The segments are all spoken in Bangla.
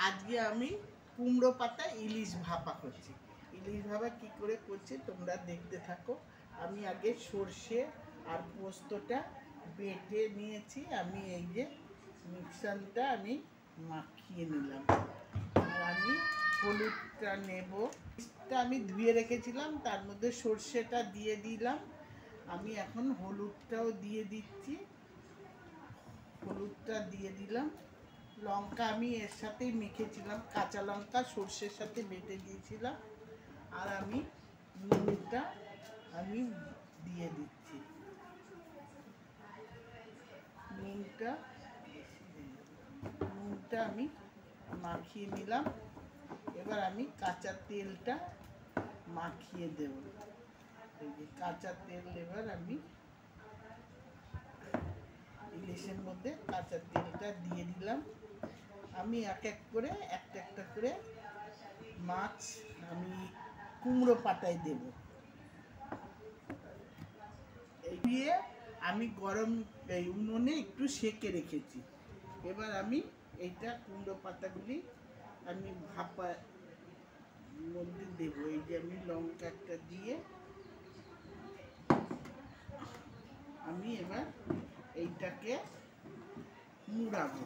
আজকে আমি কুমড়ো পাতা ইলিশ ভাপা করছি। ইলিশ ভাপা কি করে করছি তোমরা দেখতে থাকো। আমি আগে সর্ষে আর পোস্তটা বেটে নিয়েছি। আমি এই যে মিক্সারটা আমি মাখিয়ে নিলাম। আর আমি হলুদটা নেব, আমি ধুয়ে রেখেছিলাম, তার মধ্যে সর্ষেটা দিয়ে দিলাম। আমি এখন হলুদটাও দিয়ে দিচ্ছি, হলুদটা দিয়ে দিলাম। লঙ্কা আমি এর সাথেই মেখেছিলাম, কাঁচা লঙ্কা সর্ষের সাথে বেটে দিয়েছিলাম। আর আমি নুনটা আমি দিয়ে দিচ্ছি, নুনটা আমি মাখিয়ে নিলাম। এবার আমি কাঁচা তেলটা মাখিয়ে দেব। এই যে কাঁচা তেল এবার আমি ইলিশের মধ্যে কাঁচা তেলটা দিয়ে দিলাম। আমি এক এক করে একটা করে মাছ আমি কুমড়ো পাতায় দেব। এই দিয়ে আমি গরম এই উনুনে একটু সেঁকে রেখেছি। এবার আমি এইটা কুমড়ো পাতাগুলি আমি ভাপার মধ্যে দেবো। এই যে আমি লঙ্কাটা দিয়ে আমি এবার এইটাকে মুড়াবো।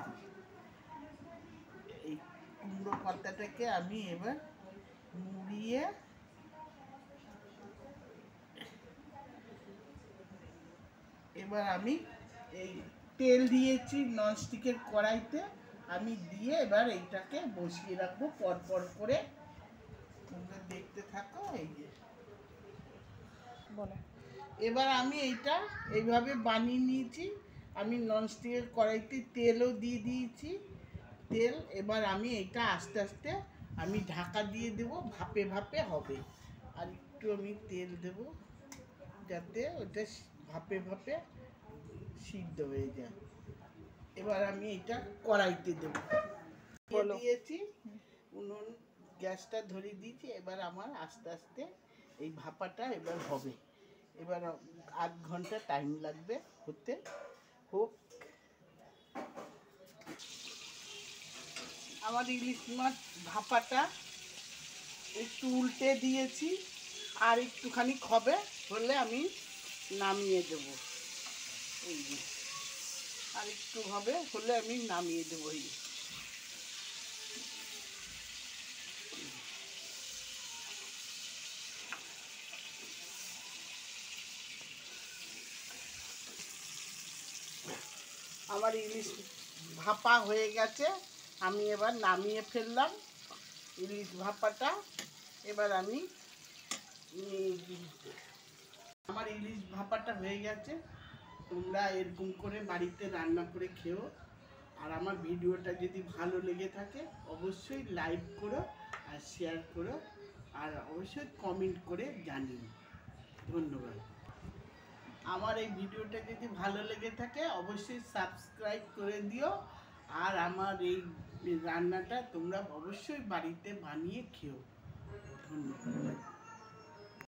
এই কুমড়ো পাতাটাকে আমি এবার মুড়িয়ে এবার আমি এই তেল দিয়েছি ননস্টিকের কড়াইতে, আমি দিয়ে এবার এইটাকে বসিয়ে রাখবো পরপর করে। তোমরা দেখতে থাকো। এই যে বলো, এবার আমি এইটা এইভাবে বানিয়ে নিয়েছি। আমি ননস্টিকের কড়াইতে তেলও দিয়ে দিয়েছি, তেল। এবার আমি এইটা আস্তে আস্তে আমি ঢাকা দিয়ে দেব, ভাপে ভাপে হবে। আর একটু আমি তেল দেব যাতে ওটা ভাপে ভাপে সিদ্ধ হয়ে যায়। এবার আমি এটা কড়াইতে দেব, দিয়েছি, উনুন গ্যাসটা ধরিয়ে দিয়েছি। এবার আমার আস্তে আস্তে এই ভাপাটা এবার হবে। এবার আধ ঘন্টা টাইম লাগবে হতে। হোক, আমার ইলিশ মাছ ভাপাটা একটু উল্টে দিয়েছি, আর একটুখানি হবে হলে আমি নামিয়ে দেবো। এই যে আর একটু হবে হলে আমি নামিয়ে দেবো। এই আমার ইলিশ ভাপা হয়ে গেছে, আমি এবার নামিয়ে ফেললাম ইলিশ ভাপাটা। এবার আমি আমার ইলিশ ভাপাটা হয়ে গেছে। তোমরা এরকম করে বাড়িতে রান্না করে খেও। আর আমার ভিডিওটা যদি ভালো লেগে থাকে অবশ্যই লাইক করো আর শেয়ার করো, আর অবশ্যই কমেন্ট করে জানিও। ধন্যবাদ। আমার এই ভিডিওটা যদি ভালো লেগে থাকে অবশ্যই সাবস্ক্রাইব করে দিও। আর আমার এই রান্নাটা তোমরা অবশ্যই বাড়িতে বানিয়ে খেও। ধন্যবাদ।